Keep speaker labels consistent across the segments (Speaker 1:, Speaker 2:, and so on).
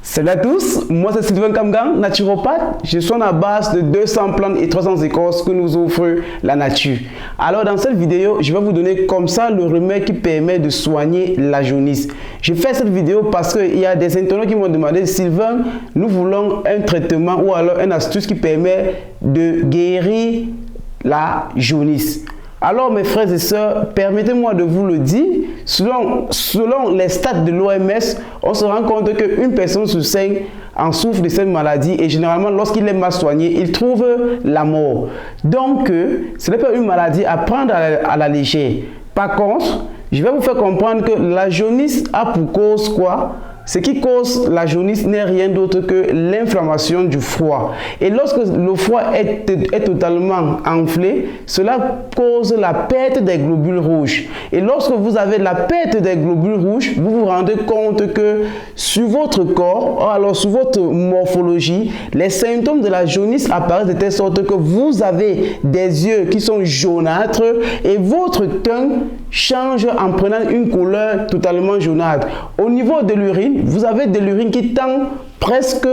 Speaker 1: Salut à tous, moi c'est Sylvain Kamgang, naturopathe. Je suis à base de 200 plantes et 300 écorces que nous offre la nature. Alors dans cette vidéo, je vais vous donner comme ça le remède qui permet de soigner la jaunisse. Je fais cette vidéo parce qu'il y a des internautes qui m'ont demandé: Sylvain, nous voulons un traitement ou alors une astuce qui permet de guérir la jaunisse. Alors mes frères et sœurs, permettez-moi de vous le dire, selon les stats de l'OMS, on se rend compte qu'une personne sur 5 en souffre de cette maladie et généralement lorsqu'il est mal soigné, il trouve la mort. Donc ce n'est pas une maladie à prendre à la légère. Par contre, je vais vous faire comprendre que la jaunisse a pour cause quoi? Ce qui cause la jaunisse n'est rien d'autre que l'inflammation du foie. Et lorsque le foie est totalement enflé, cela cause la perte des globules rouges. Et lorsque vous avez la perte des globules rouges, vous vous rendez compte que sur votre corps, alors sur votre morphologie, les symptômes de la jaunisse apparaissent de telle sorte que vous avez des yeux qui sont jaunâtres et votre teint change en prenant une couleur totalement jaunâtre. Au niveau de l'urine, vous avez de l'urine qui tend presque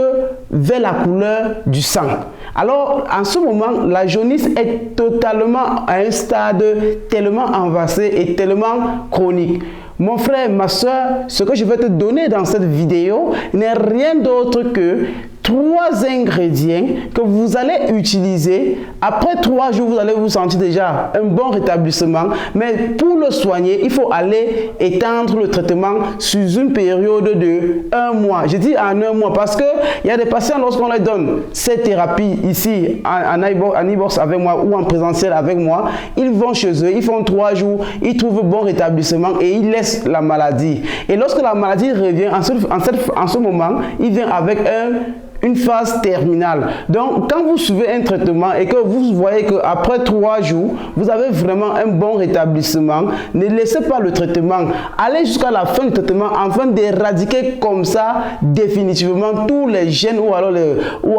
Speaker 1: vers la couleur du sang. Alors, en ce moment, la jaunisse est totalement à un stade tellement avancé et tellement chronique. Mon frère, ma soeur, ce que je vais te donner dans cette vidéo n'est rien d'autre que 3 ingrédients que vous allez utiliser. Après 3 jours, vous allez vous sentir déjà un bon rétablissement. Mais pour le soigner, il faut aller étendre le traitement sur une période de 1 mois. Je dis en 1 mois parce qu'il y a des patients, lorsqu'on leur donne cette thérapie ici en e-box avec moi ou en présentiel avec moi, ils vont chez eux, ils font 3 jours, ils trouvent bon rétablissement et ils laissent la maladie. Et lorsque la maladie revient, en ce moment, il vient avec une phase terminale. Donc, quand vous suivez un traitement et que vous voyez qu'après 3 jours, vous avez vraiment un bon rétablissement, ne laissez pas le traitement. Allez jusqu'à la fin du traitement afin d'éradiquer comme ça définitivement tous les gènes ou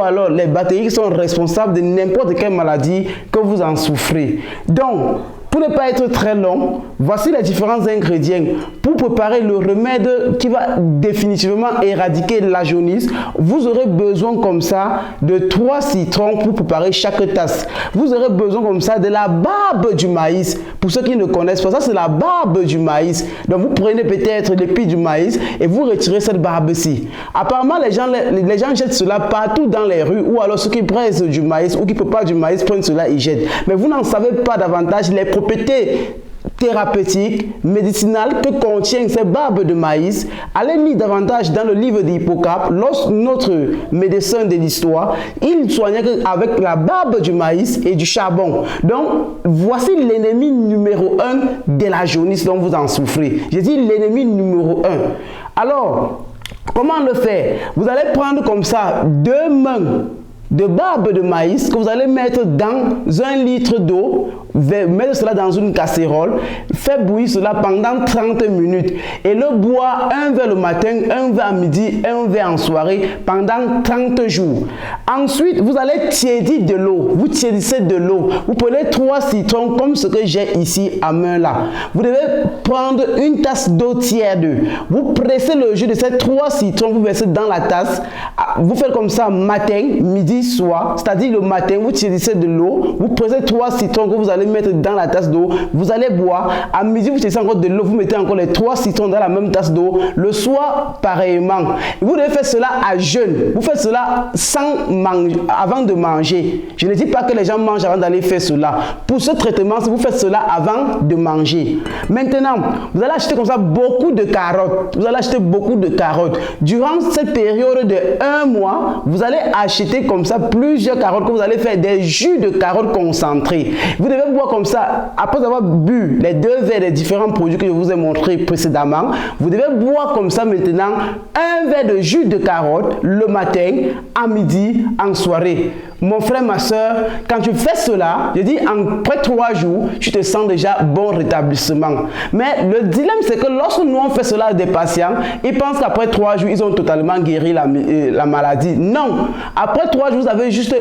Speaker 1: alors les bactéries qui sont responsables de n'importe quelle maladie que vous en souffrez. Donc, pour ne pas être très long, voici les différents ingrédients pour préparer le remède qui va définitivement éradiquer la jaunisse. Vous aurez besoin comme ça de 3 citrons pour préparer chaque tasse. Vous aurez besoin comme ça de la barbe du maïs. Pour ceux qui ne connaissent pas, ça c'est la barbe du maïs. Donc vous prenez peut-être l'épi du maïs et vous retirez cette barbe-ci. Apparemment les gens jettent cela partout dans les rues ou alors ceux qui pressent du maïs ou qui préparent du maïs prennent cela et jettent. Mais vous n'en savez pas davantage les propriétés thérapeutique, médicinale que contient ces barbes de maïs. Allez lire davantage dans le livre d'Hippocrate. Lorsque notre médecin de l'histoire, il soignait avec la barbe du maïs et du charbon. Donc, voici l'ennemi numéro 1 de la jaunisse dont vous en souffrez. J'ai dit l'ennemi numéro 1. Alors, comment le faire? Vous allez prendre comme ça 2 mains de barbe de maïs que vous allez mettre dans 1 litre d'eau, mettre cela dans une casserole, faire bouillir cela pendant 30 minutes et le boire 1 verre le matin, 1 verre à midi, 1 verre en soirée pendant 30 jours. Ensuite, vous allez tiédir de l'eau. Vous tiédissez de l'eau. Vous prenez 3 citrons comme ce que j'ai ici à main là. Vous devez prendre une tasse d'eau tiède. Vous pressez le jus de ces 3 citrons, vous versez dans la tasse. Vous faites comme ça matin, midi, soir. C'est-à-dire le matin, vous tiédissez de l'eau. Vous pressez 3 citrons que vous allez mettre dans la tasse d'eau. Vous allez boire. À midi, vous tiédissez encore de l'eau. Vous mettez encore les 3 citrons dans la même tasse d'eau. Le soir, pareillement. Vous devez faire cela à jeûne. Vous faites cela avant de manger. Je ne dis pas que les gens mangent avant d'aller faire cela. Pour ce traitement, si vous faites cela avant de manger. Maintenant, vous allez acheter comme ça beaucoup de carottes. Vous allez acheter beaucoup de carottes. Durant cette période de 1 mois, vous allez acheter comme ça plusieurs carottes que vous allez faire des jus de carottes concentrés. Vous devez boire comme ça, après avoir bu les 2 verres des différents produits que je vous ai montrés précédemment, vous devez boire comme ça maintenant 1 verre de jus de carotte le matin, à midi, en soirée. mon frère, ma soeur, quand tu fais cela, je dis, après 3 jours, tu te sens déjà bon rétablissement. Mais le dilemme, c'est que lorsque nous on fait cela à des patients, ils pensent qu'après 3 jours, ils ont totalement guéri la maladie. Non, après 3 jours, vous avez juste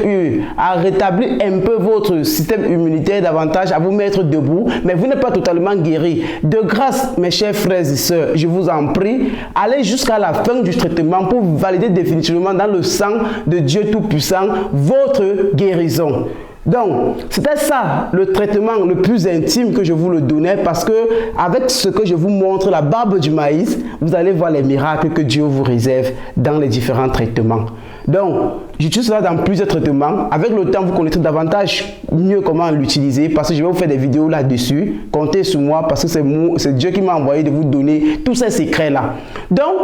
Speaker 1: eu à rétablir un peu votre système immunitaire davantage, à vous mettre debout, mais vous n'êtes pas totalement guéri. De grâce, mes chers frères et sœurs, je vous en prie, allez jusqu'à la fin du traitement pour valider définitivement dans le sang de Dieu Tout-Puissant votre guérison. Donc, c'était ça le traitement le plus intime que je vous le donnais, parce que avec ce que je vous montre, la barbe du maïs, vous allez voir les miracles que Dieu vous réserve dans les différents traitements. Donc, j'utilise cela dans plusieurs traitements. Avec le temps, vous connaîtrez davantage mieux comment l'utiliser, parce que je vais vous faire des vidéos là-dessus. Comptez sur moi, parce que c'est Dieu qui m'a envoyé de vous donner tous ces secrets-là. Donc,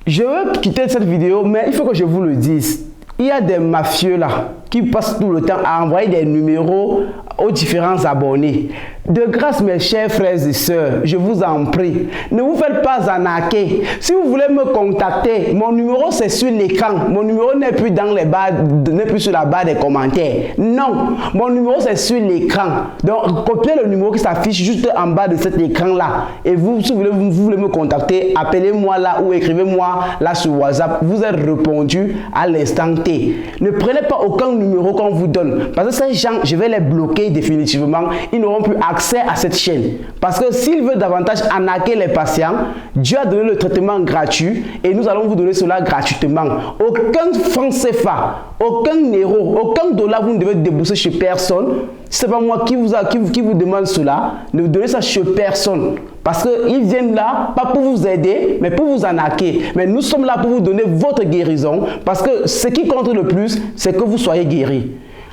Speaker 1: je vais quitter cette vidéo, mais il faut que je vous le dise. Il y a des mafieux là qui passent tout le temps à envoyer des numéros aux différents abonnés. De grâce, mes chers frères et sœurs, je vous en prie, ne vous faites pas arnaquer. Si vous voulez me contacter, mon numéro c'est sur l'écran. Mon numéro n'est plus dans les barres, n'est plus sur la barre des commentaires. Non, mon numéro c'est sur l'écran. Donc, copiez le numéro qui s'affiche juste en bas de cet écran là. Et vous, si vous voulez me contacter, appelez-moi là ou écrivez-moi là sur WhatsApp. Vous êtes répondu à l'instant T. Ne prenez pas aucun numéro qu'on vous donne, parce que ces gens, je vais les bloquer définitivement. Ils n'auront plus accès à cette chaîne, parce que s'ils veulent davantage arnaquer les patients, Dieu a donné le traitement gratuit et nous allons vous donner cela gratuitement. Aucun franc CFA, aucun euro, aucun dollar vous ne devez débourser chez personne. Ce n'est pas moi qui vous demande cela. Ne vous donnez ça chez personne, parce qu'ils viennent là pas pour vous aider, mais pour vous arnaquer. Mais nous sommes là pour vous donner votre guérison, parce que ce qui compte le plus, c'est que vous soyez guéris.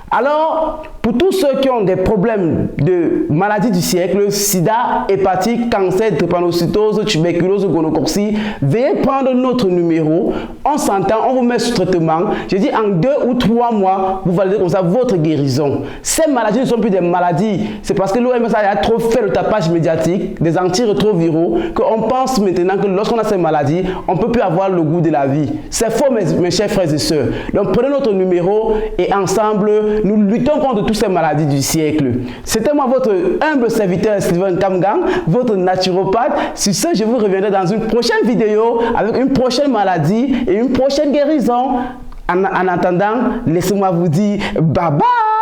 Speaker 1: Alors, pour tous ceux qui ont des problèmes de maladies du siècle, sida, hépatite, cancer, drépanocytose, tuberculose, gonococcie, veuillez prendre notre numéro. On s'entend, on vous met sous traitement. Je dis en 2 ou 3 mois, vous validez comme ça votre guérison. Ces maladies ne sont plus des maladies. C'est parce que l'OMS a trop fait le tapage médiatique, des antirétroviraux, qu'on pense maintenant que lorsqu'on a ces maladies, on ne peut plus avoir le goût de la vie. C'est faux, mes chers frères et sœurs. Donc prenez notre numéro et ensemble, nous luttons contre toutes ces maladies du siècle. C'était moi votre humble serviteur Sylvain Kamgang, votre naturopathe. Sur ce, je vous reviendrai dans une prochaine vidéo avec une prochaine maladie et une prochaine guérison. En attendant, laissez-moi vous dire bye bye.